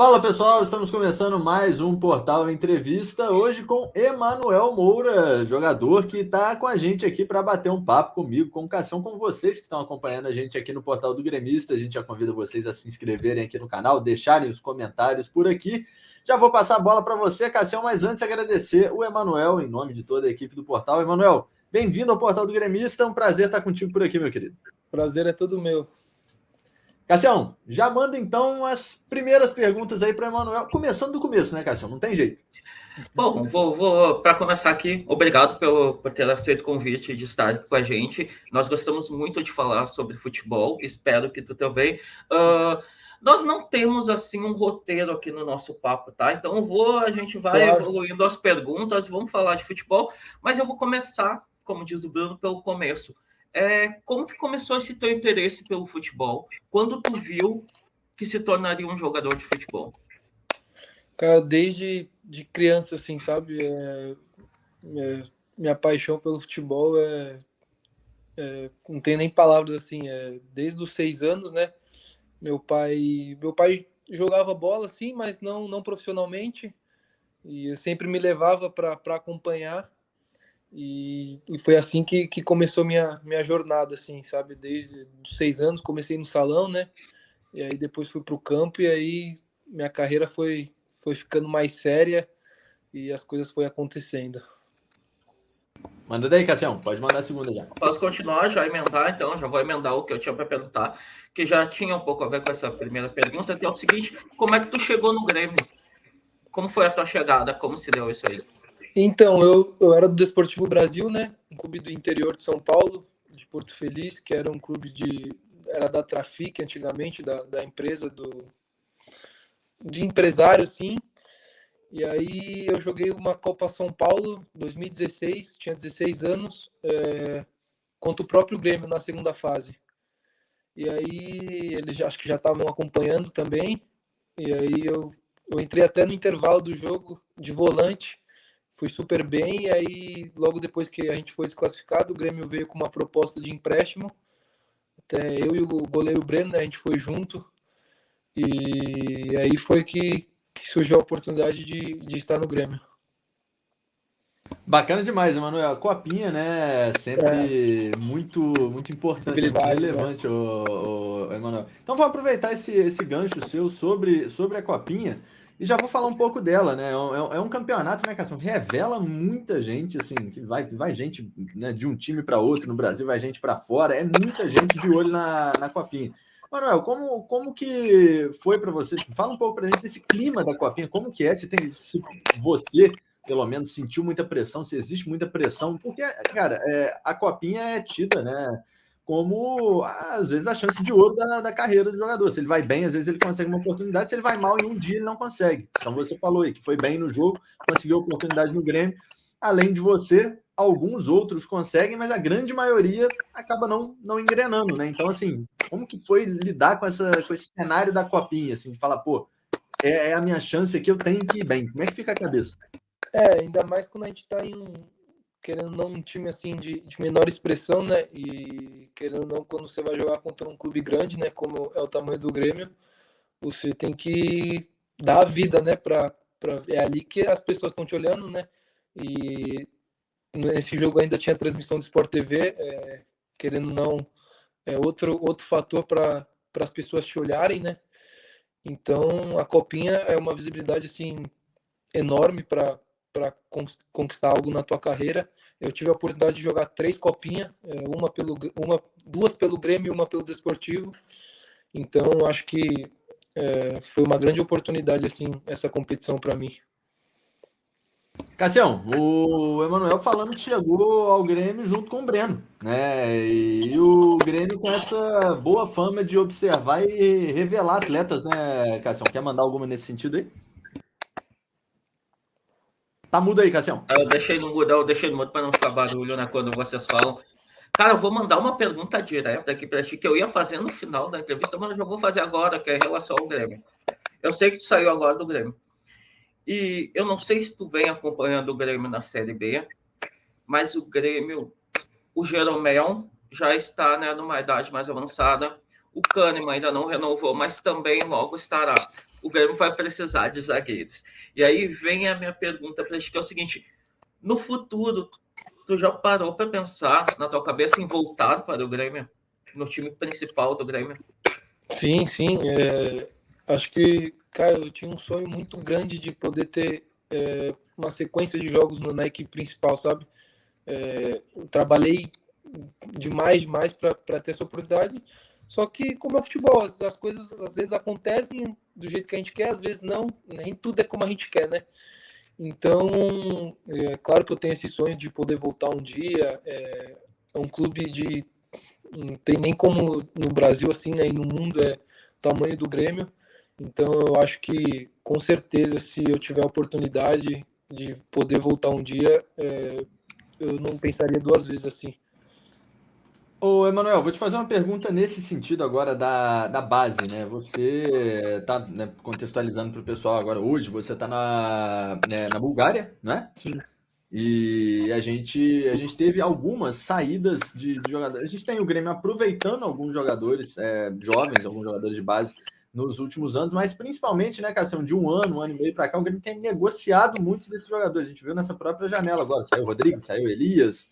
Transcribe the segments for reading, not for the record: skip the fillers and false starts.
Fala pessoal, estamos começando mais um Portal Entrevista, hoje com Emanuel Moura, jogador que está com a gente aqui para bater um papo comigo, com o Cassião, com vocês que estão acompanhando a gente aqui no Portal do Gremista. A gente já convida vocês a se inscreverem aqui no canal, deixarem os comentários por aqui. Já vou passar a bola para você, Cassião, mas antes agradecer o Emanuel, em nome de toda a equipe do Portal. Emanuel, bem-vindo ao Portal do Gremista, é um prazer estar contigo por aqui, meu querido. Prazer é todo meu. Cassião, já manda então as primeiras perguntas aí para o Emanuel, começando do começo, né, Cassião? Não tem jeito. Bom, vou para começar aqui, obrigado por ter aceito o convite de estar aqui com a gente. Nós gostamos muito de falar sobre futebol, espero que tu também. Nós não temos assim um roteiro aqui no nosso papo, tá? Então a gente vai evoluindo as perguntas, vamos falar de futebol, mas eu vou começar, como diz o Bruno, pelo começo. Como que começou esse teu interesse pelo futebol? Quando tu viu que se tornaria um jogador de futebol? Cara, desde de criança, assim, sabe? Minha paixão pelo futebol não tem nem palavras, assim. Desde os 6 anos, né? Meu pai jogava bola, assim, mas não profissionalmente. E eu sempre me levava para acompanhar. E foi assim que começou minha jornada, assim, sabe? Desde os 6 anos, comecei no salão, né? E aí depois fui para o campo e aí minha carreira foi ficando mais séria e as coisas foram acontecendo. Manda daí, Cassião. Pode mandar a segunda já. Posso continuar, já emendar, então. Já vou emendar o que eu tinha para perguntar, que já tinha um pouco a ver com essa primeira pergunta, que é o seguinte: como é que tu chegou no Grêmio? Como foi a tua chegada? Como se deu isso aí? Então, eu era do Desportivo Brasil, né? Um clube do interior de São Paulo, de Porto Feliz, que era um clube era da Trafic antigamente, da empresa de empresário, assim. E aí eu joguei uma Copa São Paulo, 2016, tinha 16 anos, contra o próprio Grêmio na segunda fase. E aí eles acho que já estavam acompanhando também. E aí eu entrei até no intervalo do jogo de volante, fui super bem. E aí logo depois que a gente foi desclassificado, o Grêmio veio com uma proposta de empréstimo. Até eu e o goleiro Breno, né, a gente foi junto. E aí foi que surgiu a oportunidade de estar no Grêmio. Bacana demais, Emanuel. Copinha, né? Sempre muito importante, muito relevante, né? o Emanuel. Então vou aproveitar esse gancho seu sobre a Copinha e já vou falar um pouco dela, né? É um campeonato, né, Cassião, que revela muita gente, assim, que vai gente, né, de um time para outro no Brasil, vai gente para fora, é muita gente de olho na Copinha. Manuel, como que foi para você? Fala um pouco para a gente desse clima da Copinha, como que é, se você, pelo menos, sentiu muita pressão, se existe muita pressão, porque, cara, a Copinha é tida, né, como, às vezes, a chance de ouro da carreira do jogador. Se ele vai bem, às vezes ele consegue uma oportunidade, se ele vai mal em um dia, ele não consegue. Então você falou aí que foi bem no jogo, conseguiu oportunidade no Grêmio, além de você, alguns outros conseguem, mas a grande maioria acaba não engrenando, né? Então, assim, como que foi lidar com esse cenário da Copinha, assim, de falar, pô, é a minha chance aqui, eu tenho que ir bem. Como é que fica a cabeça? Ainda mais quando a gente tá querendo não, um time assim de menor expressão, né? E querendo não, quando você vai jogar contra um clube grande, né? Como é o tamanho do Grêmio, você tem que dar a vida, né? É ali que as pessoas estão te olhando, né? E nesse jogo ainda tinha transmissão do Sport TV, querendo não, outro fator para as pessoas te olharem, né? Então a Copinha é uma visibilidade assim enorme para conquistar algo na tua carreira. Eu tive a oportunidade de jogar 3 copinhas, duas pelo Grêmio e uma pelo Desportivo. Então acho que foi uma grande oportunidade assim essa competição para mim. Cassião, o Emanuel falando que chegou ao Grêmio junto com o Breno, né? E o Grêmio com essa boa fama de observar e revelar atletas, né, Cassião? Quer mandar alguma nesse sentido aí? Tá mudo aí, Cassião. Eu deixei no mudo para não ficar barulho, né, quando vocês falam. Cara, eu vou mandar uma pergunta direta aqui para ti, que eu ia fazer no final da entrevista, mas eu já vou fazer agora, que é em relação ao Grêmio. Eu sei que tu saiu agora do Grêmio. E eu não sei se tu vem acompanhando o Grêmio na Série B, mas o Grêmio, o Jeromel já está, né, numa idade mais avançada. O Kahneman ainda não renovou, mas também logo estará. o Grêmio vai precisar de zagueiros. E aí vem a minha pergunta para ti, que é o seguinte: no futuro, tu já parou para pensar na tua cabeça em voltar para o Grêmio, no time principal do Grêmio? Sim, sim. Acho que, cara, eu tinha um sonho muito grande de poder ter uma sequência de jogos na equipe principal, sabe? Eu trabalhei demais para ter essa oportunidade. Só que, como é futebol, as coisas às vezes acontecem do jeito que a gente quer, às vezes não. Nem tudo é como a gente quer, né? Então, claro que eu tenho esse sonho de poder voltar um dia. É um clube de... Não tem nem como no Brasil, assim, né? E no mundo é o tamanho do Grêmio. Então, eu acho que, com certeza, se eu tiver a oportunidade de poder voltar um dia, eu não pensaria duas vezes assim. Ô, Emanuel, vou te fazer uma pergunta nesse sentido agora da base, né? Você está, né, contextualizando para o pessoal agora, hoje você está na Bulgária, né? Sim. E a gente teve algumas saídas de jogadores. A gente tem o Grêmio aproveitando alguns jogadores jovens, alguns jogadores de base nos últimos anos, mas principalmente, né, Cassião, de um ano e meio para cá, o Grêmio tem negociado muitos desses jogadores. A gente viu nessa própria janela agora. Saiu o Rodrigues, saiu o Elias,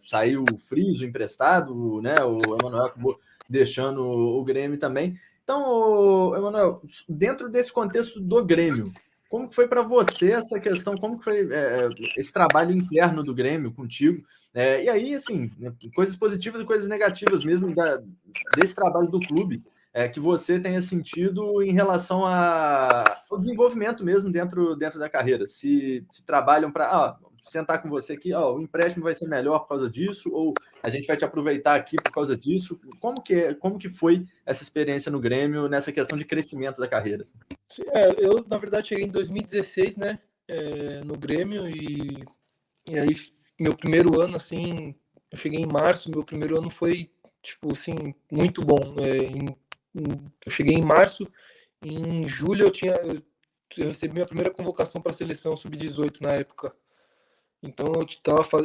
saiu o Friso emprestado, né? O Emanuel acabou deixando o Grêmio também. Então, Emanuel, dentro desse contexto do Grêmio, como que foi para você essa questão? Como que foi esse trabalho interno do Grêmio contigo? E aí, assim, né, coisas positivas e coisas negativas mesmo desse trabalho do clube que você tenha sentido em relação ao desenvolvimento mesmo dentro da carreira. Se trabalham para sentar com você aqui, o empréstimo vai ser melhor por causa disso, ou a gente vai te aproveitar aqui por causa disso. Como que foi essa experiência no Grêmio nessa questão de crescimento da carreira? Eu, na verdade, cheguei em 2016, né, no Grêmio, e aí meu primeiro ano, assim, eu cheguei em março, meu primeiro ano foi, tipo, assim, muito bom. Eu cheguei em março, em julho eu recebi minha primeira convocação para a seleção sub-18 na época. Então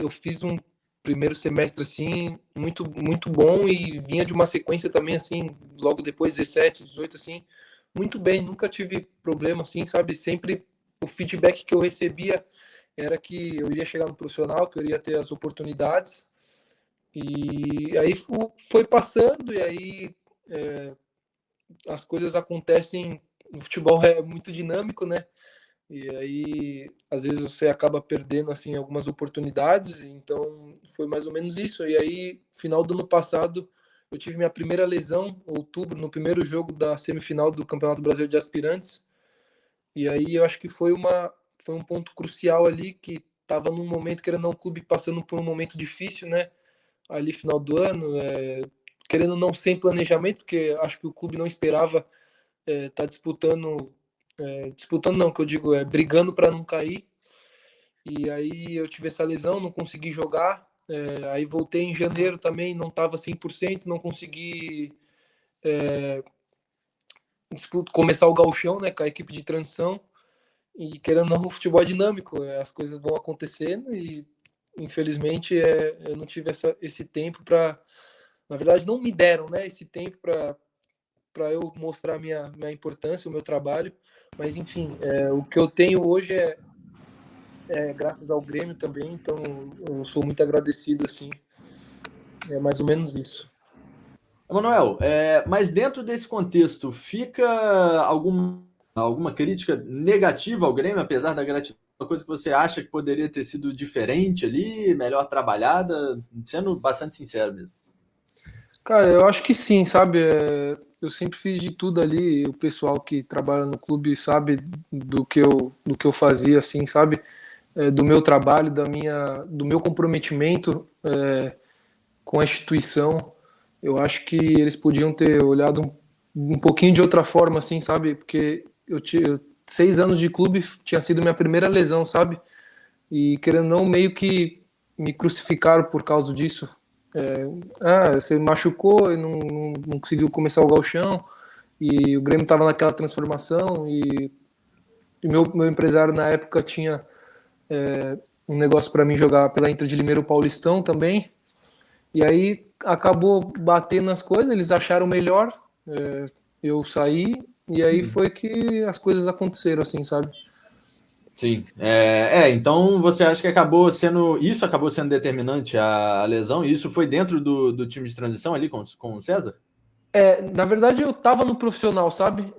eu fiz um primeiro semestre assim muito muito bom e vinha de uma sequência também assim, logo depois 17, 18 assim, muito bem, nunca tive problema assim, sabe? Sempre o feedback que eu recebia era que eu iria chegar no profissional, que eu iria ter as oportunidades. E aí foi passando e aí as coisas acontecem, o futebol é muito dinâmico, né? E aí, às vezes você acaba perdendo assim algumas oportunidades, então foi mais ou menos isso. E aí, final do ano passado, eu tive minha primeira lesão, outubro, no primeiro jogo da semifinal do Campeonato Brasileiro de Aspirantes. E aí eu acho que foi um ponto crucial ali, que estava num momento, querendo ou não, o clube passando por um momento difícil, né? Ali final do ano, querendo não, sem planejamento, porque acho que o clube não esperava estar disputando não, que eu digo, brigando para não cair. E aí eu tive essa lesão, não consegui jogar. Aí voltei em janeiro também, não estava 100%, não consegui começar o gauchão, né, com a equipe de transição. E querendo ou não, o futebol é dinâmico, as coisas vão acontecendo e infelizmente eu não tive esse tempo para, na verdade não me deram, né, esse tempo para eu mostrar minha importância, o meu trabalho. Mas enfim, o que eu tenho hoje é graças ao Grêmio também, então eu sou muito agradecido, assim. É mais ou menos isso. Emanuel, mas dentro desse contexto, fica alguma crítica negativa ao Grêmio, apesar da gratidão? Uma coisa que você acha que poderia ter sido diferente ali, melhor trabalhada, sendo bastante sincero mesmo? Cara, eu acho que sim, sabe? Eu sempre fiz de tudo ali, o pessoal que trabalha no clube sabe do que eu fazia, assim, sabe? Do meu trabalho, do meu comprometimento com a instituição. Eu acho que eles podiam ter olhado um pouquinho de outra forma, assim, sabe? Porque eu tinha 6 anos de clube, tinha sido minha primeira lesão, sabe? E querendo ou não, meio que me crucificaram por causa disso. Você machucou e não conseguiu começar o gauchão, e o Grêmio estava naquela transformação, e meu empresário na época tinha um negócio para mim jogar pela Inter de Limeira, o Paulistão também, e aí acabou batendo as coisas, eles acharam melhor eu saí, E aí foi que as coisas aconteceram, assim, sabe? Sim. Então você acha que acabou sendo determinante a lesão? E isso foi dentro do time de transição ali com o César? Na verdade, eu tava no profissional, sabe?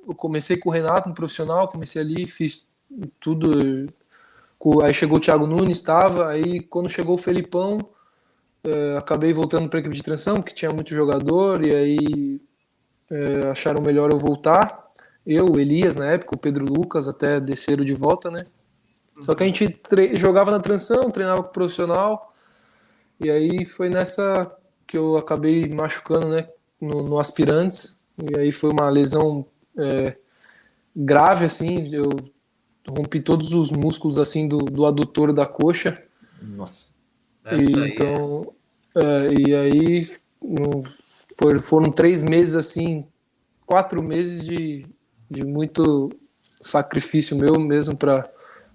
Eu comecei com o Renato no profissional, comecei ali, fiz tudo. Aí chegou o Thiago Nunes, estava. Aí quando chegou o Felipão, acabei voltando para a equipe de transição, que tinha muito jogador, e aí acharam melhor eu voltar. Eu, o Elias na época, o Pedro Lucas, até desceram de volta, né? Só que a gente jogava na transição, treinava com o profissional, e aí foi nessa que eu acabei machucando, né? No Aspirantes, e aí foi uma lesão grave, assim, eu rompi todos os músculos, assim, do adutor da coxa. Nossa. Então, e aí foram 3 meses, assim, 4 meses de muito sacrifício meu mesmo,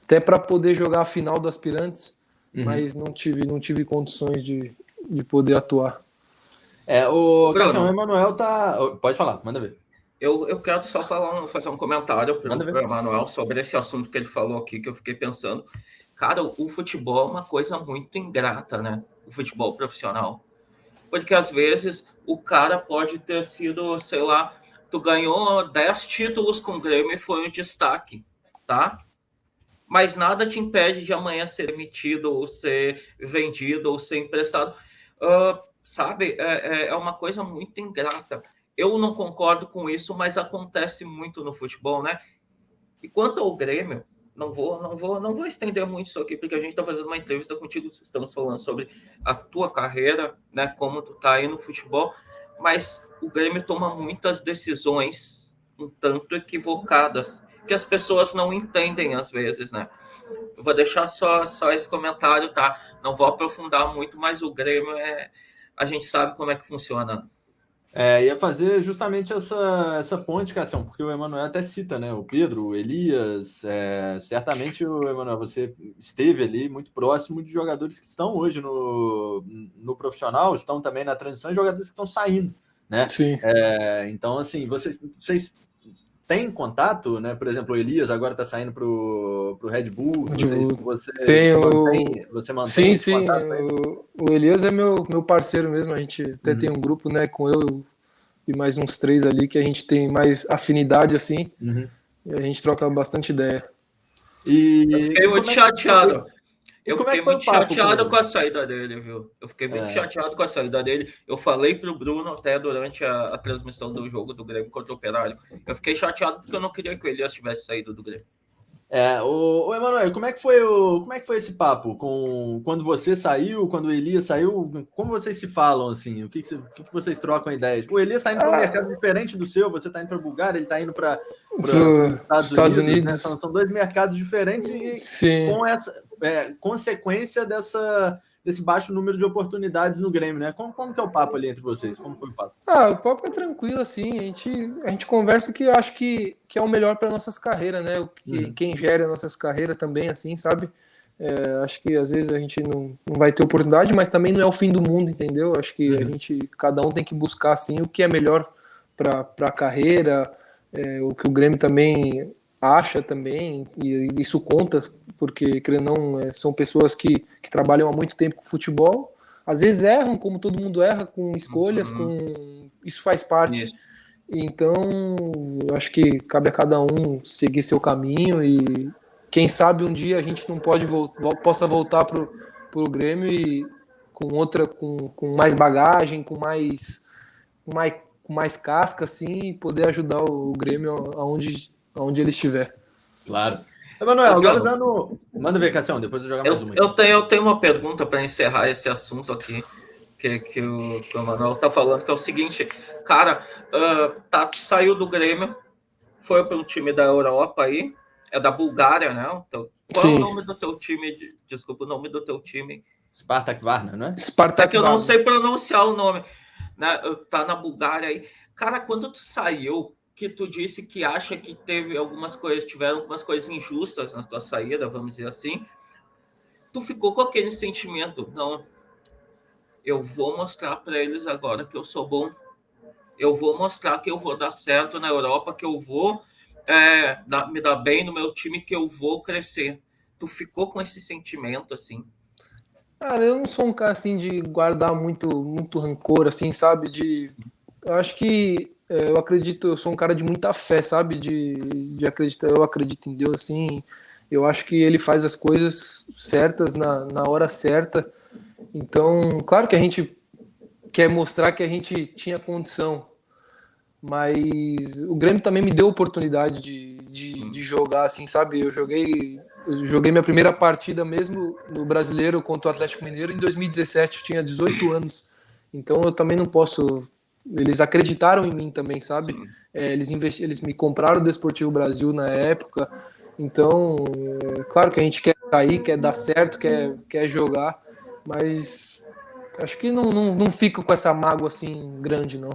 até para poder jogar a final do Aspirantes, mas não tive condições de poder atuar. O Cassião Emanuel tá... Pode falar, manda ver. Eu quero só fazer um comentário para o Emanuel sobre esse assunto que ele falou aqui, que eu fiquei pensando. Cara, o futebol é uma coisa muito ingrata, né? O futebol profissional. Porque às vezes o cara pode ter sido, sei lá, tu ganhou 10 títulos com o Grêmio e foi um destaque, tá? Mas nada te impede de amanhã ser emitido, ou ser vendido, ou ser emprestado. Sabe, é uma coisa muito ingrata. Eu não concordo com isso, mas acontece muito no futebol, né? E quanto ao Grêmio, não vou estender muito isso aqui, porque a gente está fazendo uma entrevista contigo, estamos falando sobre a tua carreira, né? Como tu tá aí no futebol, mas o Grêmio toma muitas decisões um tanto equivocadas, que as pessoas não entendem às vezes, né? Eu vou deixar só esse comentário, tá? Não vou aprofundar muito, mas o Grêmio a gente sabe como é que funciona. Ia fazer justamente essa ponte, Cassião, porque o Emanuel até cita, né? O Pedro, o Elias, certamente o Emanuel, você esteve ali muito próximo de jogadores que estão hoje no profissional, estão também na transição, e jogadores que estão saindo, né? Sim. Então, assim, vocês têm contato, né? Por exemplo, o Elias agora está saindo para o Red Bull. Você mantém sim. O Elias é meu parceiro mesmo. A gente até tem um grupo, né, com eu e mais uns 3 ali que a gente tem mais afinidade, assim. E a gente troca bastante ideia. Eu fiquei muito chateado. Eu fiquei muito chateado com a saída dele, viu? Eu fiquei muito chateado com a saída dele. Eu falei pro Bruno até durante a transmissão do jogo do Grêmio contra o Operário. Eu fiquei chateado porque eu não queria que o Elias tivesse saído do Grêmio. O Emanuel, como é que foi esse papo quando você saiu, quando o Elias saiu? Como vocês se falam, assim? O que vocês trocam ideias? O Elias está indo para um mercado diferente do seu, você está indo para a Bulgária, ele está indo para os Estados Unidos. Né? São 2 mercados diferentes e com essa consequência desse baixo número de oportunidades no Grêmio, né? Como que é o papo ali entre vocês? Como foi o papo? O papo é tranquilo, assim, a gente conversa que eu acho que é o melhor para nossas carreiras, né? Quem gera nossas carreiras também, assim, sabe? Acho que às vezes a gente não vai ter oportunidade, mas também não é o fim do mundo, entendeu? Acho que cada um tem que buscar, assim, o que é melhor para a carreira, o que o Grêmio também acha também, e isso conta, porque, querendo ou não, são pessoas que trabalham há muito tempo com futebol, às vezes erram, como todo mundo erra, com escolhas, isso faz parte. Então, eu acho que cabe a cada um seguir seu caminho e quem sabe um dia a gente não possa voltar pro Grêmio e com mais bagagem, com mais casca, assim, e poder ajudar o Grêmio aonde ele estiver. Claro. Emanuel, agora manda ver, Cassião, depois eu jogar mais uma. Eu tenho uma pergunta para encerrar esse assunto aqui, que o Emanuel tá falando, que é o seguinte, cara, saiu do Grêmio, foi para um time da Europa aí, é da Bulgária, né? Então, qual é o nome do teu time? Desculpa, o nome do teu time. Spartak Varna, não é? Spartak Varna. Eu não sei pronunciar o nome, né? Tá na Bulgária aí. Cara, quando tu saiu, que tu disse que acha que tiveram algumas coisas injustas na tua saída, vamos dizer assim, tu ficou com aquele sentimento, não, eu vou mostrar para eles agora que eu sou bom, eu vou mostrar que eu vou dar certo na Europa, que eu vou me dar bem no meu time, que eu vou crescer. Tu ficou com esse sentimento, assim? Cara, eu não sou um cara assim de guardar muito rancor, assim, sabe? Eu acho que eu acredito, eu sou um cara de muita fé, sabe? De acreditar, eu acredito em Deus, assim. Eu acho que ele faz as coisas certas na hora certa. Então, claro que a gente quer mostrar que a gente tinha condição, mas o Grêmio também me deu oportunidade de jogar, assim, sabe? Eu joguei minha primeira partida mesmo no Brasileiro contra o Atlético Mineiro em 2017, eu tinha 18 anos. Então eu também não posso. Eles acreditaram em mim também, sabe? Eles me compraram o Desportivo Brasil na época. Então, claro que a gente quer sair, quer dar certo, quer jogar, mas acho que não fico com essa mágoa assim grande, não.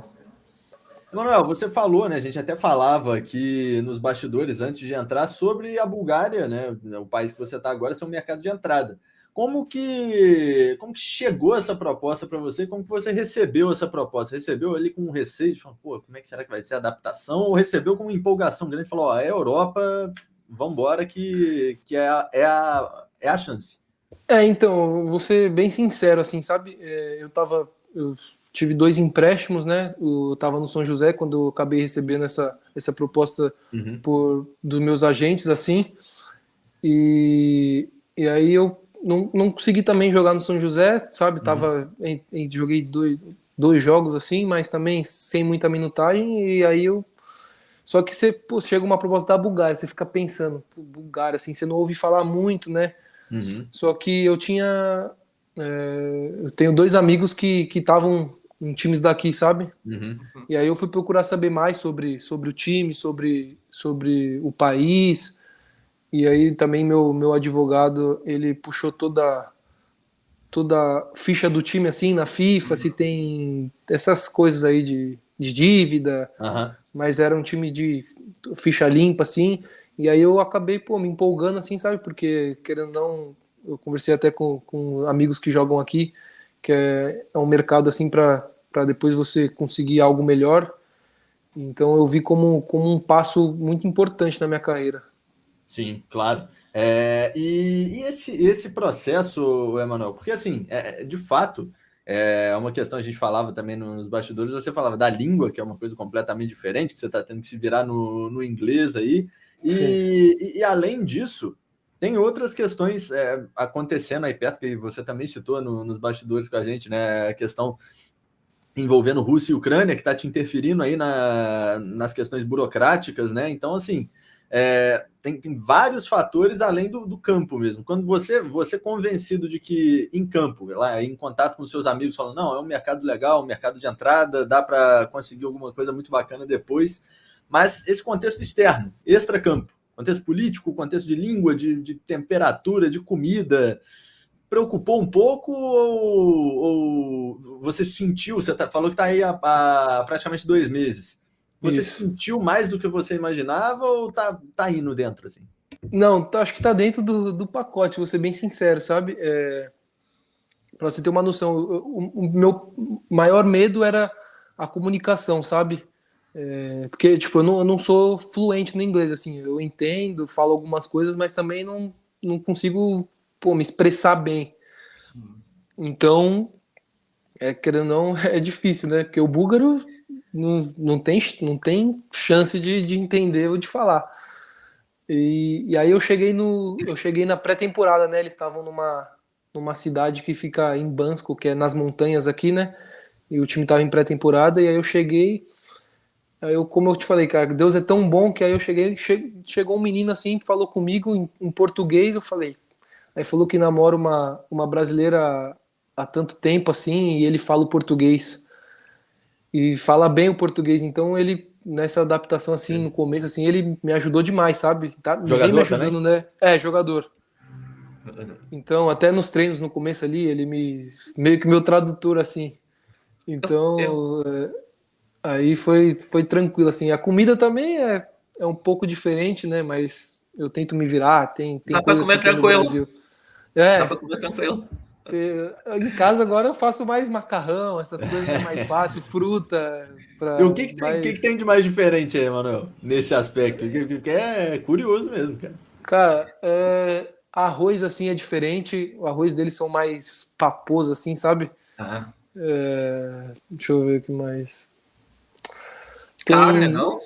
Emanuel, você falou, né? A gente até falava aqui nos bastidores antes de entrar sobre a Bulgária, né? O país que você está agora, ser um mercado de entrada. Como que chegou essa proposta para você? Como que você recebeu essa proposta? Recebeu ali com receio, falou, pô, como é que será que vai ser a adaptação? Ou recebeu com uma empolgação grande, falou, ó, é Europa, vamos embora que é a chance. Então, vou ser bem sincero, assim, sabe? Eu tive 2 empréstimos, né? Eu estava no São José quando eu acabei recebendo essa proposta dos meus agentes, assim. E aí eu não consegui também jogar no São José, sabe? Joguei dois jogos, assim, mas também sem muita minutagem. E aí Só que chega uma proposta da Bulgária, você fica pensando, Bulgária, assim, você não ouve falar muito, né? Só que eu tenho 2 amigos que estavam em times daqui, sabe? E aí eu fui procurar saber mais sobre o time, sobre o país. E aí também meu advogado, ele puxou toda a ficha do time, assim, na FIFA, se tem essas coisas aí de dívida, mas era um time de ficha limpa, assim. E aí eu acabei, me empolgando, assim, sabe? Porque, querendo ou não, eu conversei até com amigos que jogam aqui, que é um mercado, assim, para depois você conseguir algo melhor. Então eu vi como um passo muito importante na minha carreira. Sim, claro. E esse processo, Emanuel, porque assim, de fato, é uma questão, a gente falava também nos bastidores, você falava da língua, que é uma coisa completamente diferente, que você está tendo que se virar no inglês aí, e além disso, tem outras questões acontecendo aí perto, que você também citou nos bastidores com a gente, né? A questão envolvendo Rússia e Ucrânia, que está te interferindo aí nas questões burocráticas, né? Então, assim, tem vários fatores além do campo mesmo. Quando você convencido de que em campo, lá em contato com seus amigos, falando, não, é um mercado legal, um mercado de entrada, dá para conseguir alguma coisa muito bacana depois, mas esse contexto externo, extra-campo, contexto político, contexto de língua, de temperatura, de comida, preocupou um pouco ou você sentiu, você falou que está aí há praticamente 2 meses, você sentiu mais do que você imaginava ou tá indo dentro, assim? Não, acho que tá dentro do pacote, vou ser bem sincero, sabe? Pra você ter uma noção, o meu maior medo era a comunicação, sabe? Porque, tipo, eu não sou fluente no inglês, assim, eu entendo, falo algumas coisas, mas também não consigo, me expressar bem. Então, querendo ou não, é difícil, né? Porque o búlgaro não tem chance de entender ou de falar. E aí eu cheguei na pré-temporada, né? Eles estavam numa cidade que fica em Bansko, que é nas montanhas aqui, né? E o time tava em pré-temporada, e aí eu cheguei. Como eu te falei, cara, Deus é tão bom que aí eu chegou um menino assim, falou comigo em português, eu falei. Aí falou que namora uma brasileira há tanto tempo assim, e ele fala o português. E fala bem o português, então ele, nessa adaptação assim, no começo, assim, ele me ajudou demais, sabe? Vem me ajudando, também? né? Jogador. Então, até nos treinos no começo ali, ele meio que meu tradutor, assim. Então, aí foi tranquilo, assim. A comida também é um pouco diferente, né? Mas eu tento me virar, tem Dá para coisas que comer tem no tranquilo. Brasil. Dá para comer tranquilo. Em casa agora eu faço mais macarrão, essas coisas é mais fácil, fruta. E o que tem de mais diferente aí, Manuel, nesse aspecto? Que é curioso mesmo, cara. Cara, arroz assim é diferente. O arroz deles são mais paposo, assim, sabe? Ah. Deixa eu ver o que mais. Carne, não?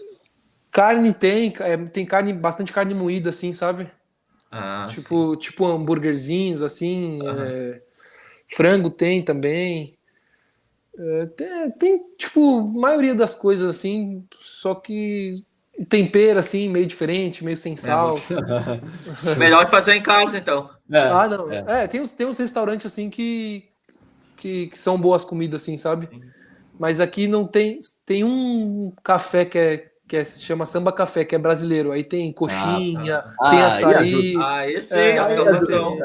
Carne tem carne, bastante carne moída, assim, sabe? Tipo hambúrguerzinhos, assim. Frango tem também. Tem, tipo, maioria das coisas, assim, só que tempero, assim, meio diferente, meio sem sal. Melhor fazer em casa, então. Não. Tem uns restaurantes, assim, que são boas comidas, assim, sabe? Sim. Mas aqui não tem. Tem um café se chama Samba Café, que é brasileiro. Aí tem coxinha, tem açaí. Esse a salvação.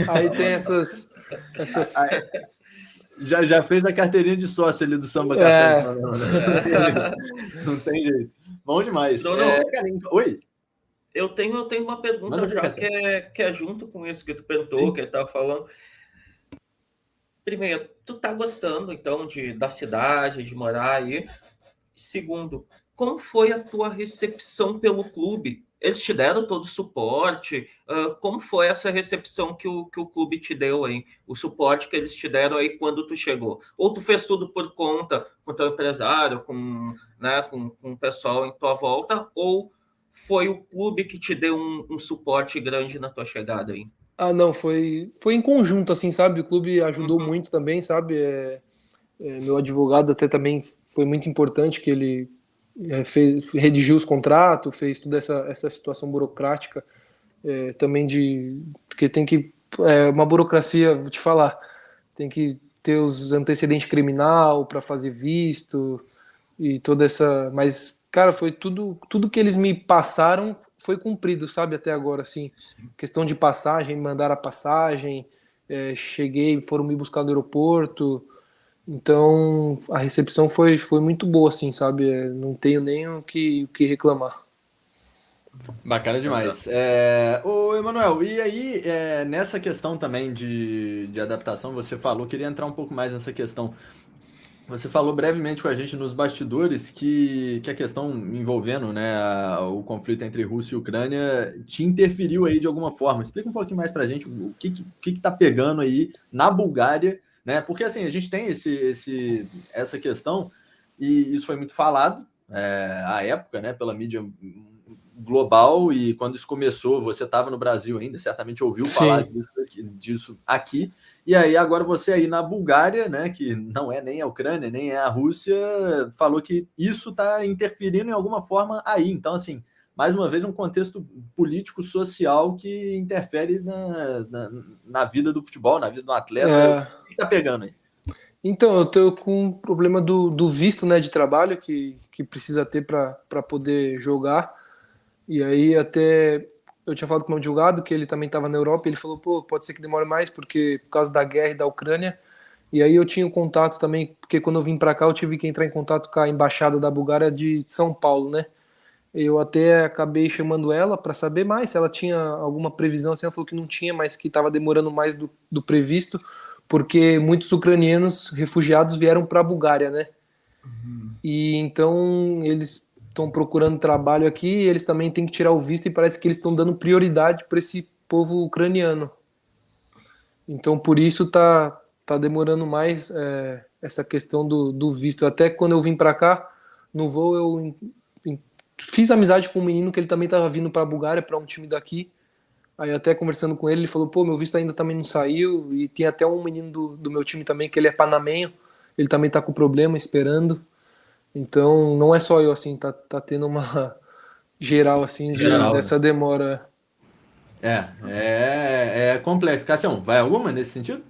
Aí tem essas. Já fez a carteirinha de sócio ali do Samba Café. Não tem jeito. Bom demais. Oi? Eu tenho uma pergunta já que é junto com isso que tu perguntou, que ele estava falando. Primeiro, tu tá gostando, então, da cidade, de morar aí? Segundo, como foi a tua recepção pelo clube? Eles te deram todo o suporte? Como foi essa recepção que o clube te deu aí? O suporte que eles te deram aí quando tu chegou? Ou tu fez tudo por conta, com o teu empresário, com o pessoal em tua volta? Ou foi o clube que te deu um suporte grande na tua chegada aí? Não, foi em conjunto, assim, sabe? O clube ajudou muito também, sabe? Meu advogado até também foi muito importante, que ele redigiu os contratos, fez toda essa situação burocrática, também porque tem que, uma burocracia, vou te falar, tem que ter os antecedentes criminal para fazer visto e toda essa, mas cara, foi tudo que eles me passaram foi cumprido, sabe, até agora, assim, questão de passagem, mandaram a passagem, cheguei, foram me buscar no aeroporto. Então a recepção foi muito boa, assim, sabe? Não tenho nem o que reclamar. Bacana demais. Ô, Emanuel, e aí, nessa questão também de adaptação, você falou, queria entrar um pouco mais nessa questão. Você falou brevemente com a gente nos bastidores que a questão envolvendo, né, o conflito entre Rússia e Ucrânia te interferiu aí de alguma forma. Explica um pouquinho mais pra gente o que tá pegando aí na Bulgária, né? Porque assim, a gente tem essa questão, e isso foi muito falado à época, né, pela mídia global, e quando isso começou, você estava no Brasil ainda, certamente ouviu falar disso aqui. E aí agora você aí na Bulgária, né, que não é nem a Ucrânia, nem é a Rússia, falou que isso está interferindo em alguma forma aí. Então, assim, mais uma vez um contexto político-social que interfere na vida do futebol, na vida do atleta. O que está pegando aí? Então, eu tô com um problema do visto, né, de trabalho que precisa ter para poder jogar. E aí até eu tinha falado com o meu advogado que ele também estava na Europa, e ele falou, pô, pode ser que demore mais por causa da guerra e da Ucrânia. E aí eu tinha um contato também, porque quando eu vim para cá eu tive que entrar em contato com a embaixada da Bulgária de São Paulo, né? Eu até acabei chamando ela para saber mais se ela tinha alguma previsão, assim, ela falou que não tinha, mas que estava demorando mais do previsto, porque muitos ucranianos refugiados vieram para a Bulgária, né? E então eles estão procurando trabalho aqui, e eles também têm que tirar o visto, e parece que eles estão dando prioridade para esse povo ucraniano. Então por isso tá demorando mais essa questão do visto. Até quando eu vim para cá, no voo eu fiz amizade com um menino que ele também estava vindo para a Bulgária, para um time daqui. Aí até conversando com ele, ele falou, pô, meu visto ainda também não saiu, e tem até um menino do meu time também, que ele é panamenho, ele também tá com problema, esperando. Então, não é só eu, assim, tá tendo uma geral, assim, dessa demora. É complexo. Cassião, vai alguma nesse sentido?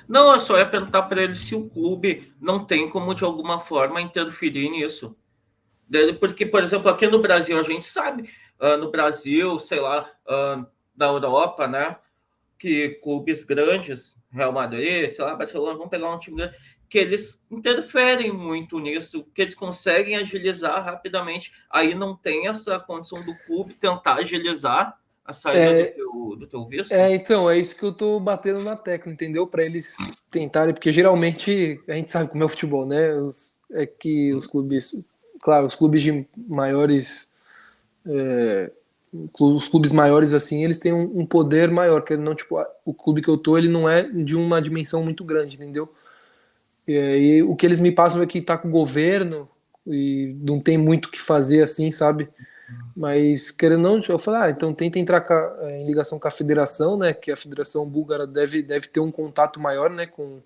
Não, eu só ia perguntar para ele se o clube não tem como, de alguma forma, interferir nisso. Porque, por exemplo, aqui no Brasil, a gente sabe, no Brasil, sei lá, na Europa, né, que clubes grandes, Real Madrid, sei lá, Barcelona, vamos pegar um time grande, que eles interferem muito nisso, que eles conseguem agilizar rapidamente. Aí não tem essa condição do clube tentar agilizar a saída do teu visto? Então, é isso que eu tô batendo na tecla, entendeu? Para eles tentarem, porque geralmente a gente sabe como é o futebol, né? É que os clubes, claro, os clubes de maiores, os clubes maiores assim, eles têm um poder maior, que não, tipo, o clube que eu tô, ele não é de uma dimensão muito grande, entendeu? E aí o que eles me passam é que tá com o governo e não tem muito o que fazer assim, sabe? Mas, querendo ou não, eu falei, então tenta entrar em ligação com a federação, né, que a Federação Búlgara deve ter um contato maior, né, com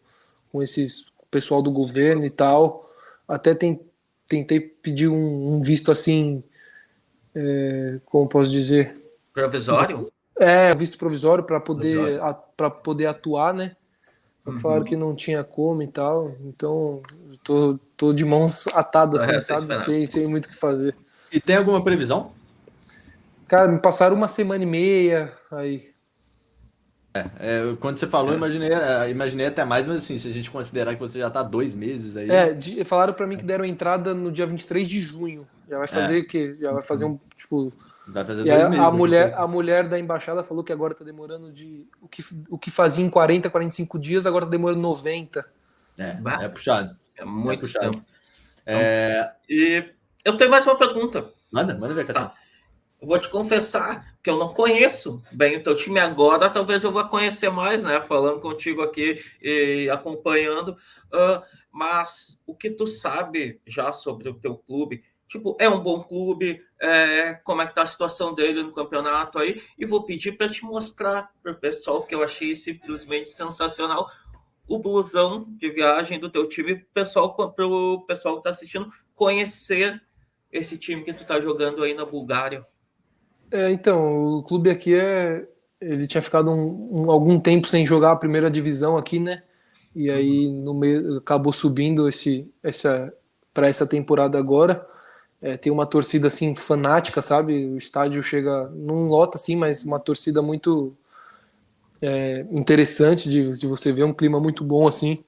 esses com o pessoal do governo e tal. Até tentei pedir um visto assim, como posso dizer? Provisório? Um visto provisório para poder atuar, né? Só que falaram que não tinha como e tal, então tô de mãos atadas, assim, sabe? Sem muito o que fazer. E tem alguma previsão? Cara, me passaram 1 semana e meia, aí. Quando você falou, imaginei até mais, mas assim, se a gente considerar que você já tá 2 meses aí. Falaram pra mim que deram entrada no dia 23 de junho. Já vai fazer o quê? Já vai fazer tipo. Vai fazer E aí 2 meses. a mulher da embaixada falou que agora tá demorando o que fazia em 40, 45 dias, agora tá demorando 90. É puxado. É muito puxado. tempo. E eu tenho mais uma pergunta. Manda ver, Cassim. Tá. Eu vou te confessar que eu não conheço bem o teu time agora, talvez eu vá conhecer mais, né? Falando contigo aqui e acompanhando. Mas o que tu sabe já sobre o teu clube? Tipo, é um bom clube? Como é que tá a situação dele no campeonato aí? E vou pedir para te mostrar para o pessoal que eu achei simplesmente sensacional o blusão de viagem do teu time, para o pessoal que está assistindo conhecer esse time que tu tá jogando aí na Bulgária. Então, o clube aqui ele tinha ficado algum tempo sem jogar a primeira divisão aqui, né? E aí no meio acabou subindo para essa temporada agora. Tem uma torcida assim fanática, sabe? O estádio não lota assim, mas uma torcida muito interessante de você ver, um clima muito bom assim.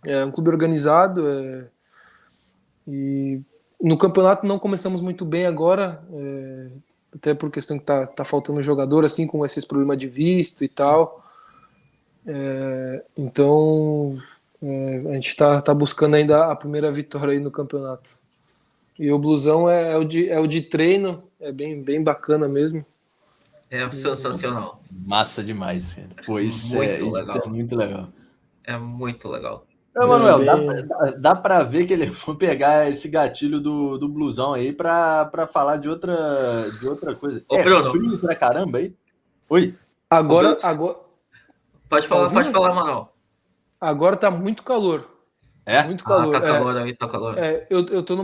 É um clube organizado e no campeonato não começamos muito bem agora. Até por questão que tá faltando jogador, assim, com esses problemas de visto e tal. Então, a gente tá buscando ainda a primeira vitória aí no campeonato. E o blusão é o de treino, é bem bacana mesmo. É sensacional. Massa demais, cara. Pô, isso é muito legal. É muito legal. Manuel, dá pra ver que ele foi pegar esse gatilho do blusão aí pra falar de outra coisa. Bruno. Frio pra caramba aí? Oi? Agora... Pode falar, Manuel. Agora tá muito calor. Muito calor. Tá calor aí, tá calor. Eu tô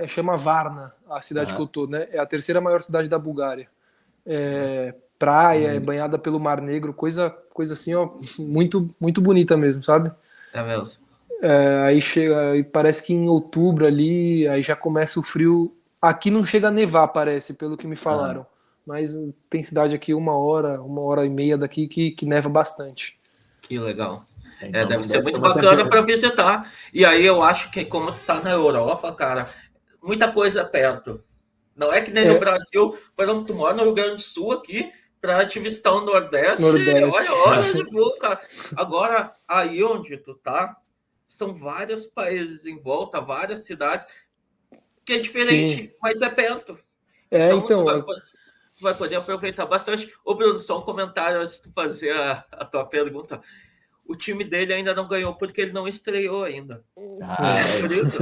chama Varna, a cidade que eu tô, né? É a terceira maior cidade da Bulgária. Praia, banhada pelo Mar Negro, coisa assim, ó, muito, muito bonita mesmo, sabe? É mesmo. Aí chega, e parece que em outubro ali, aí já começa o frio. Aqui não chega a nevar, parece, pelo que me falaram. Mas tem cidade aqui 1 hora e meia daqui que neva bastante. Que legal. Então, deve ser muito bacana para visitar. E aí eu acho que como tá na Europa, cara, muita coisa perto. Não é que nem no Brasil, por exemplo, tu mora no Rio Grande do Sul aqui, para te visitar o Nordeste. Olha de voo, cara. Agora, aí onde tu tá, são vários países em volta, várias cidades, que é diferente, sim, mas é perto. Então tu vai poder aproveitar bastante. Ô, Bruno, só um comentário antes de tu fazer a tua pergunta. O time dele ainda não ganhou porque ele não estreou ainda. Por isso,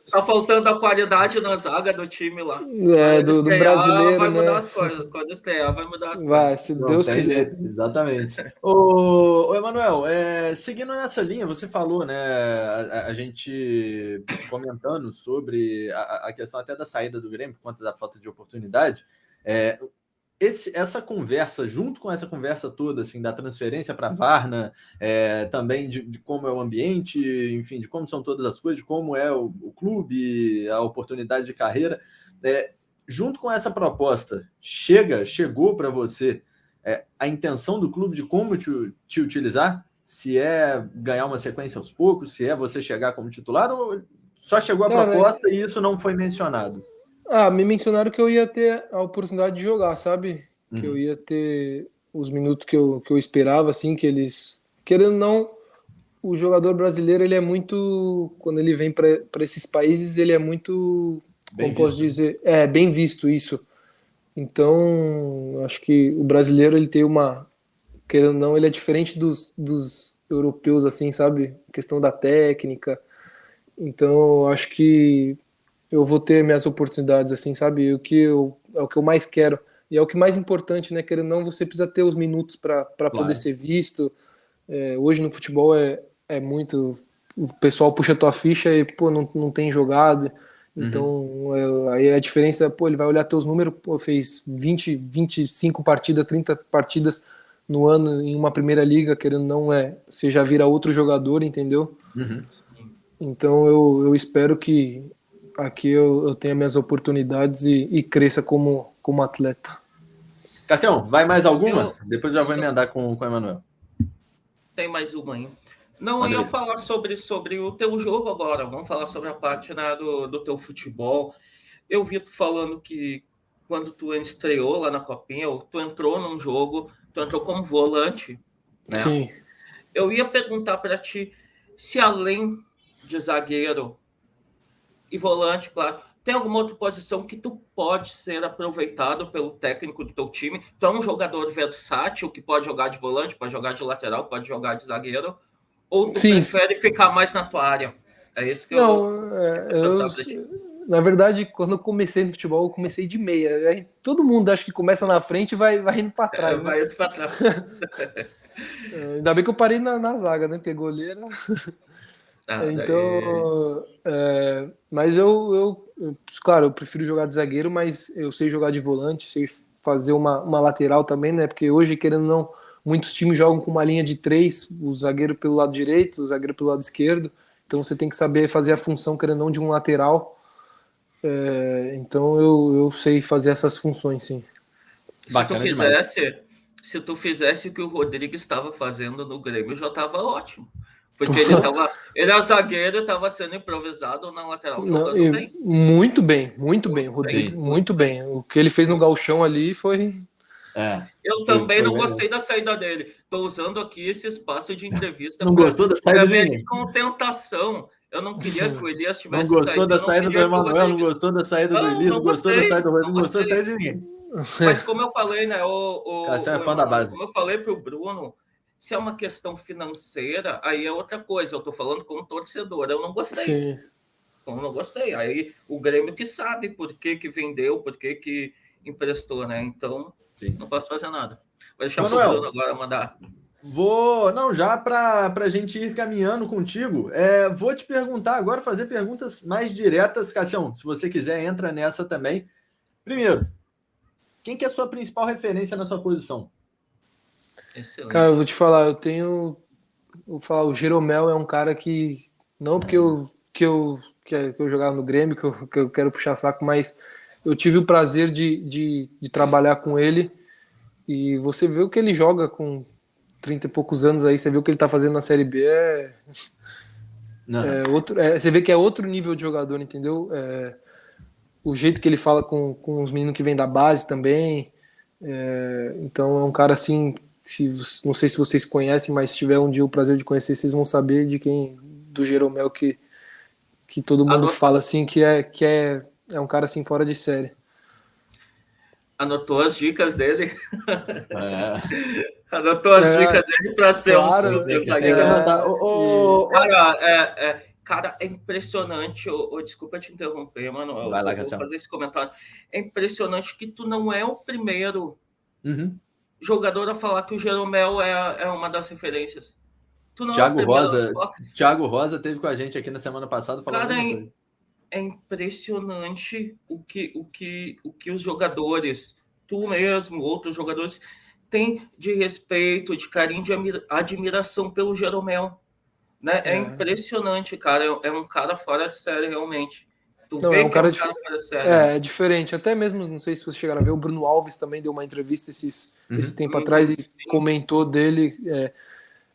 tá faltando a qualidade na zaga do time lá. Do brasileiro, vai mudar né? as coisas. Quando estrear, vai mudar as vai, coisas. Se Deus quiser. Exatamente. Ô, Emanuel, seguindo nessa linha, você falou, né? A gente comentando sobre a questão até da saída do Grêmio por conta da falta de oportunidade. Essa conversa, junto com essa conversa toda, assim, da transferência para Varna, também de como é o ambiente, enfim, de como são todas as coisas, de como é o clube, a oportunidade de carreira, junto com essa proposta, chegou para você a intenção do clube de como te utilizar? Se é ganhar uma sequência aos poucos, se é você chegar como titular, ou só chegou a proposta e isso não foi mencionado? Me mencionaram que eu ia ter a oportunidade de jogar, sabe? Que eu ia ter os minutos que eu esperava, assim, que eles... Querendo ou não, o jogador brasileiro, ele é muito... Quando ele vem para esses países, ele é muito... Bem Como posso visto. dizer? É, bem visto isso. Então, acho que o brasileiro, ele tem uma... Querendo ou não, ele é diferente dos europeus, assim, sabe? Questão da técnica. Então, acho que eu vou ter minhas oportunidades, assim, sabe? É o que eu mais quero. E é o que mais importante, né? Querendo ou não, você precisa ter os minutos para poder Claro. ser visto. Hoje no futebol é muito. O pessoal puxa a tua ficha e, pô, não tem jogado. Então, aí a diferença, pô, ele vai olhar teus números, pô, fez 20, 25 partidas, 30 partidas no ano em uma primeira liga, querendo ou não, você já vira outro jogador, entendeu? Uhum. Então eu espero que aqui eu tenha minhas oportunidades e cresça como atleta. Cassião, vai mais alguma? Eu- Depois eu já vou emendar com o Emanuel. Tem mais uma aí. Não, eu Manda ia aí. falar sobre o teu jogo agora. Vamos falar sobre a parte, né, do teu futebol. Eu vi tu falando que quando tu estreou lá na Copinha, tu entrou num jogo, tu entrou como volante, né? Sim. Eu ia perguntar para ti se além de zagueiro e volante, claro, tem alguma outra posição que tu pode ser aproveitado pelo técnico do teu time? Tu é um jogador versátil que pode jogar de volante, pode jogar de lateral, pode jogar de zagueiro, ou tu Sim. prefere ficar mais na tua área? É isso que eu Não, ia perguntar para ti. na verdade, quando eu comecei no futebol, eu comecei de meia. Aí todo mundo acha que começa na frente e vai indo para trás, né? Vai para trás. Ainda bem que eu parei na zaga, né? Porque goleiro. Então, mas claro, eu prefiro jogar de zagueiro, mas eu sei jogar de volante, sei fazer uma lateral também, né? Porque hoje, querendo ou não, muitos times jogam com uma linha de 3, o zagueiro pelo lado direito, o zagueiro pelo lado esquerdo. Então você tem que saber fazer a função, querendo ou não, de um lateral. Então eu sei fazer essas funções, sim. Bacana demais. Se tu fizesse o que o Rodrigo estava fazendo no Grêmio, já estava ótimo. Porque ele é zagueiro, estava sendo improvisado na lateral, Não, jogando bem. muito bem, o Rodrigo, Sim. muito bem. O que ele fez no gauchão ali foi... Eu também não gostei da saída dele. Estou usando aqui esse espaço de entrevista Não gostou da saída de minha ninguém. descontentação. Eu não queria que o Elias Não tivesse gostou saído. da Eu não saída do queria que o Emanuel, não Rodrigo... gostou da saída do Elias, não gostou da gostei, saída do Rodrigo, não gostou da gostei. saída de ninguém. Mas como eu falei, né, Cassião é fã da base. como eu falei para o Bruno, se é uma questão financeira, aí é outra coisa. Eu estou falando como torcedor. Eu não gostei. Sim. Eu não gostei. Aí o Grêmio que sabe por que vendeu, por que emprestou, né? Então, Sim. não posso fazer nada. Vou deixar para o Manuel, Bruno agora mandar. Já para a gente ir caminhando contigo, vou te perguntar agora, fazer perguntas mais diretas, Cassião. Se você quiser, entra nessa também. Primeiro, quem que é a sua principal referência na sua posição? Excelente. Cara, eu vou te falar, vou falar, o Jeromel é um cara que, não porque eu jogava no Grêmio, que eu quero puxar saco, mas eu tive o prazer de trabalhar com ele, e você vê o que ele joga com 30 e poucos anos aí, você vê o que ele tá fazendo na Série B, você vê que é outro nível de jogador, entendeu? O jeito que ele fala com os meninos que vêm da base também, então é um cara assim, não sei se vocês conhecem, mas se tiver um dia o prazer de conhecer, vocês vão saber do Jeromel que todo mundo fala assim, que é um cara assim fora de série. Anotou as dicas dele? Anotou as dicas dele para ser claro, super zagueiro. Cara, é impressionante. Desculpa te interromper, mano. Eu Vai lá, vou fazer esse comentário. É impressionante que tu não é o primeiro jogador a falar que o Jeromel é uma das referências. Tu não Thiago Rosa teve com a gente aqui na semana passada falando. Cara, é impressionante o que os jogadores, tu mesmo, outros jogadores, têm de respeito, de carinho, de admiração pelo Jeromel. Né? É impressionante, cara. É um cara fora de série, realmente. É um cara fora de série. É diferente. Até mesmo, não sei se vocês chegaram a ver, o Bruno Alves também deu uma entrevista esse tempo atrás e comentou dele.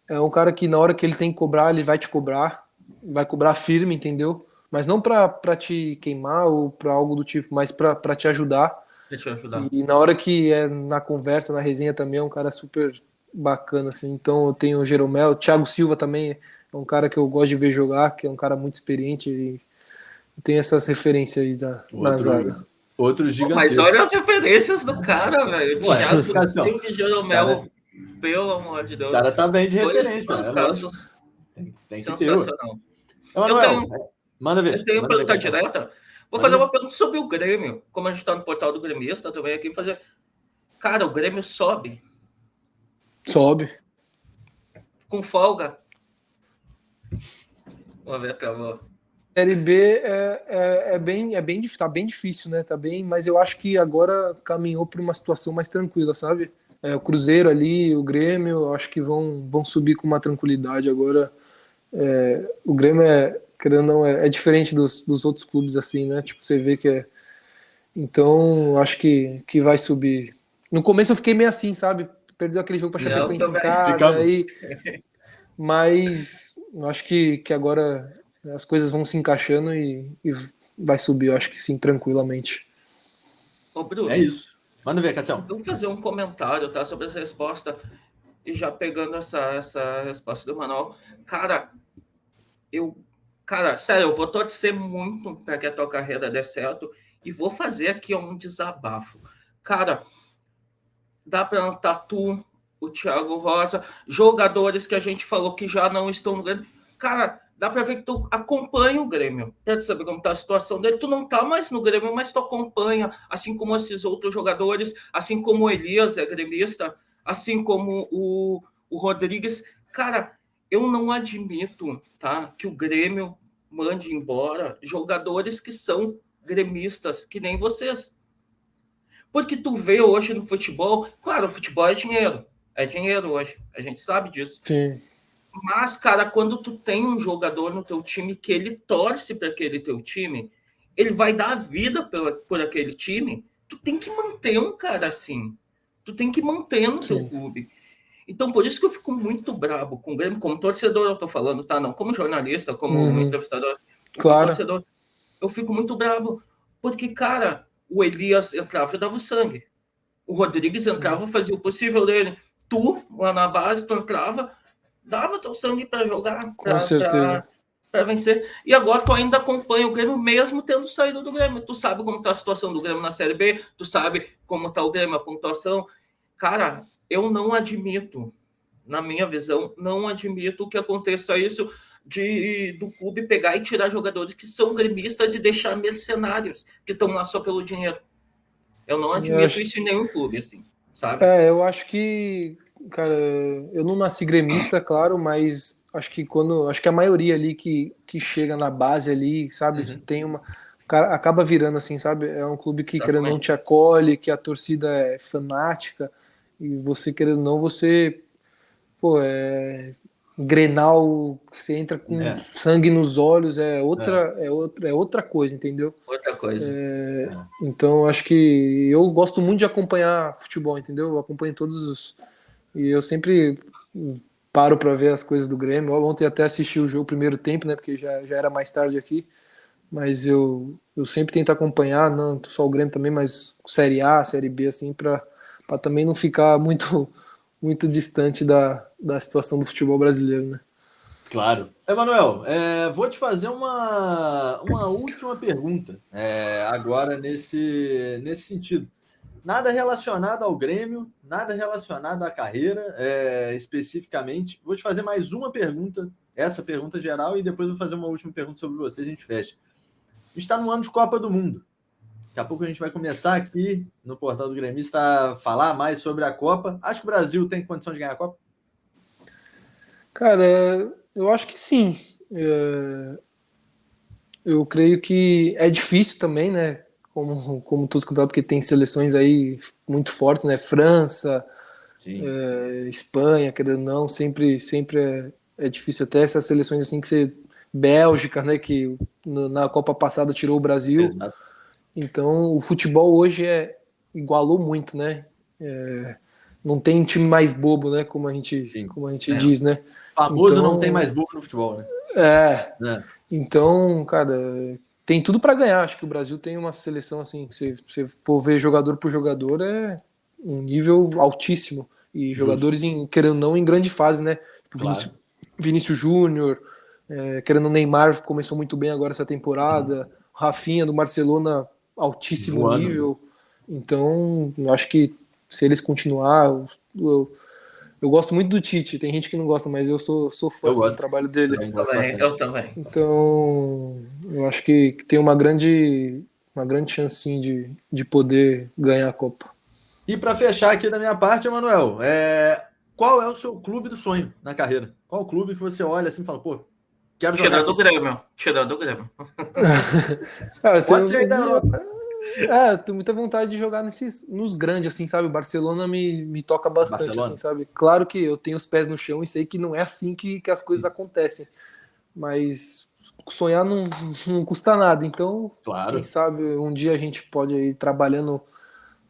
É um cara que na hora que ele tem que cobrar, ele vai te cobrar. Vai cobrar firme, entendeu? Mas não pra te queimar ou pra algo do tipo, mas pra te ajudar. pra te ajudar. E na hora que é na conversa, na resenha também, é um cara super bacana, assim. Então eu tenho o Jeromel, o Thiago Silva também é um cara que eu gosto de ver jogar, que é um cara muito experiente e tem essas referências aí na zaga. Outro Pô, mas gigantesco. olha as referências do cara, velho. Ué, Thiago Cassião, Silva e Jeromel, pelo amor de o Deus. cara tá bem de Dois referência, é casos lógico. Tem que ter. sensacional. Emanuel, manda ver. Eu tenho Manda ver, pergunta Cassião. direta. Vou Manda fazer ver. uma pergunta sobre o Grêmio. Como a gente tá no portal do gremista também aqui, fazer. Cara, o Grêmio sobe Sobe. com folga. Vamos ver, acabou. Série B tá bem difícil, né? Tá bem, mas eu acho que agora caminhou para uma situação mais tranquila, sabe? O Cruzeiro ali, o Grêmio, eu acho que vão subir com uma tranquilidade agora. O Grêmio querendo ou não, é diferente dos outros clubes assim, né? Tipo, você vê que Então, acho que vai subir. No começo eu fiquei meio assim, sabe? Perdeu aquele jogo para Chapecoense em casa, aí, mas eu acho que agora as coisas vão se encaixando e vai subir, eu acho que sim, tranquilamente. Ô, Bruno. É isso. Manda ver, Cassião. Eu vou fazer um comentário, tá? Sobre essa resposta. E já pegando essa resposta do Manuel. Cara, sério, eu vou torcer muito para que a tua carreira dê certo. E vou fazer aqui um desabafo. Cara, dá para notar tu, o Thiago Rosa, jogadores que a gente falou que já não estão no Grêmio. Cara, dá para ver que tu acompanha o Grêmio. Quer saber como tá a situação dele? Tu não tá mais no Grêmio, mas tu acompanha, assim como esses outros jogadores, assim como o Elias é gremista, assim como o Rodrigues. Cara, eu não admito, tá, que o Grêmio mande embora jogadores que são gremistas, que nem vocês. Porque tu vê hoje no futebol, claro, o futebol é dinheiro hoje, a gente sabe disso. Sim. Mas, cara, quando tu tem um jogador no teu time que ele torce para aquele teu time, ele vai dar a vida por aquele time, tu tem que manter um cara assim. Tu tem que manter no teu clube. Então, por isso que eu fico muito brabo com o Grêmio, como torcedor, eu tô falando, tá? Não como jornalista, como entrevistador, como torcedor. Eu fico muito brabo, porque, cara, o Elias entrava e dava o sangue. O Rodrigues entrava, fazia o possível dele. Tu, lá na base, tu entrava, dava teu sangue para jogar, para vencer. E agora tu ainda acompanha o Grêmio, mesmo tendo saído do Grêmio. Tu sabe como tá a situação do Grêmio na Série B, tu sabe como tá o Grêmio, a pontuação. Cara, eu não admito, na minha visão, não admito que aconteça isso do clube pegar e tirar jogadores que são gremistas e deixar mercenários que estão lá só pelo dinheiro. Eu não admito isso em nenhum clube, assim, sabe? Eu acho que, cara, eu não nasci gremista, claro, mas acho que a maioria ali que chega na base ali, sabe, tem uma, acaba virando assim, sabe? É um clube que querendo não te acolhe, que a torcida é fanática e você querendo não, você, Grenal, você entra com sangue nos olhos, é outra coisa, entendeu? Outra coisa. Então, acho que eu gosto muito de acompanhar futebol, entendeu? Eu acompanho e eu sempre paro para ver as coisas do Grêmio. Ontem até assisti o jogo primeiro tempo, né? Porque já era mais tarde aqui. Mas eu sempre tento acompanhar, não só o Grêmio também, mas Série A, Série B, assim, para também não ficar muito distante da situação do futebol brasileiro, né? Claro. Emanuel, vou te fazer uma última pergunta, agora nesse sentido. Nada relacionado ao Grêmio, nada relacionado à carreira, especificamente. Vou te fazer mais uma pergunta, essa pergunta geral, e depois vou fazer uma última pergunta sobre você, a gente fecha. A gente está no ano de Copa do Mundo. Daqui a pouco a gente vai começar aqui no Portal do Gremista a falar mais sobre a Copa. Acho que o Brasil tem condição de ganhar a Copa? Cara, eu acho que sim. Eu creio que é difícil também, né? Como todos contaram, porque tem seleções aí muito fortes, né? França, Espanha, querendo ou não, sempre é difícil. Até essas seleções assim que você... Bélgica, né? Que na Copa passada tirou o Brasil. Exato. Então, o futebol hoje igualou muito, né? Não tem time mais bobo, né? Como a gente diz, né? Famoso então, não tem mais bobo no futebol, né? Então, cara, tem tudo para ganhar. Acho que o Brasil tem uma seleção assim, se você for ver jogador por jogador, é um nível altíssimo. E jogadores, querendo ou não, em grande fase, né? Tipo, Claro. Vinícius Júnior, querendo o Neymar, começou muito bem agora essa temporada. Rafinha, do Barcelona, altíssimo Voando. nível. Então, eu acho que se eles continuar... Eu gosto muito do Tite, tem gente que não gosta, mas eu sou fã do trabalho dele. Eu também. Então, eu acho que tem uma grande chance sim, de poder ganhar a Copa. E para fechar aqui da minha parte, Emanuel, qual é o seu clube do sonho na carreira? Qual o clube que você olha assim e fala, pô, quero jogar Tirando o Grêmio. Pode ser da Europa. Eu tenho muita vontade de jogar nos grandes, assim, sabe? Barcelona me toca bastante, Barcelona. assim, sabe? Claro que eu tenho os pés no chão e sei que não é assim que as coisas acontecem. Mas sonhar não custa nada. Então, Claro. Quem sabe um dia a gente pode ir trabalhando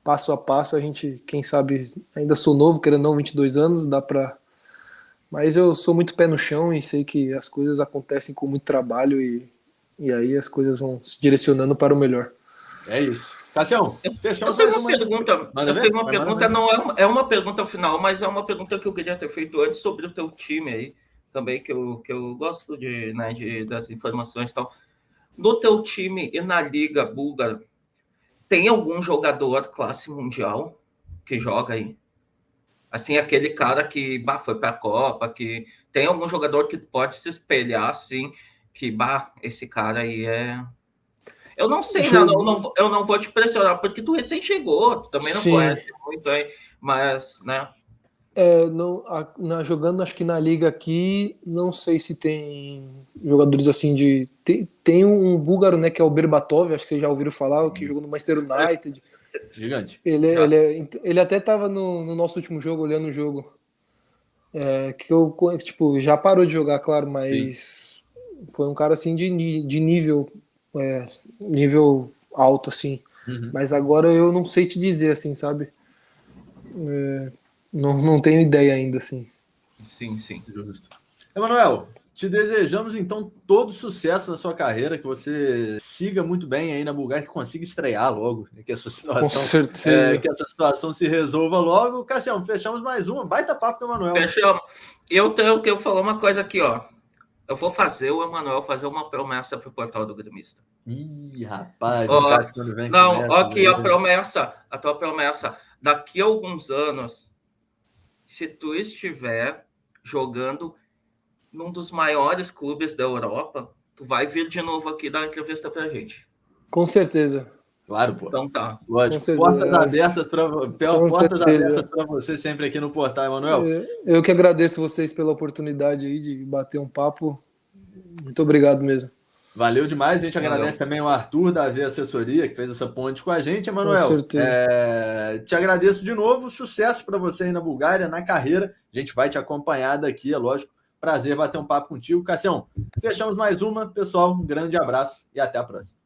passo a passo. A gente, quem sabe, ainda sou novo, querendo ou não, 22 anos, dá pra... Mas eu sou muito pé no chão e sei que as coisas acontecem com muito trabalho e aí as coisas vão se direcionando para o melhor. É isso. Cassião, eu tenho uma pergunta, não é uma pergunta final, mas é uma pergunta que eu queria ter feito antes sobre o teu time aí, também, que eu gosto das informações e tal. No teu time e na Liga Búlgara, tem algum jogador classe mundial que joga aí? Assim, aquele cara que foi para a Copa, que tem algum jogador que pode se espelhar, assim, que esse cara aí é... Eu não sei, eu não vou te pressionar, porque tu recém chegou, tu também não conhece muito aí, mas, né? Jogando, acho que na liga aqui, não sei se tem jogadores assim de... Tem um búlgaro, né, que é o Berbatov, acho que vocês já ouviram falar, que jogou no Manchester United. Gigante. Ele até estava no nosso último jogo, olhando o jogo. Que eu, tipo, já parou de jogar, claro, mas foi um cara assim de nível alto, assim. Uhum. Mas agora eu não sei te dizer, assim, sabe? Não tenho ideia ainda, assim. Sim. Justo. Emanuel, te desejamos, então, todo sucesso na sua carreira, que você siga muito bem aí na Bulgária, que consiga estrear logo, né? Que essa situação, com certeza. Que essa situação se resolva logo. Cassião, fechamos mais uma. Baita papo com o Emanuel. Fechamos. Eu tenho que falar uma coisa aqui, ó. Eu vou fazer o Emanuel fazer uma promessa pro portal do gremista. Ih, rapaz, quando vem aqui a tua promessa. Daqui a alguns anos, se tu estiver jogando num dos maiores clubes da Europa, tu vai vir de novo aqui dar uma entrevista pra gente. Com certeza. Claro, pô. Então tá. Lógico. Portas abertas para você sempre aqui no portal, Emanuel. Eu que agradeço vocês pela oportunidade aí de bater um papo. Muito obrigado mesmo. Valeu demais. A gente agradece também o Arthur da AV Assessoria, que fez essa ponte com a gente. Emanuel, com certeza. Te agradeço de novo. Sucesso para você aí na Bulgária, na carreira. A gente vai te acompanhar daqui, é lógico. Prazer bater um papo contigo. Cassião, fechamos mais uma. Pessoal, um grande abraço e até a próxima.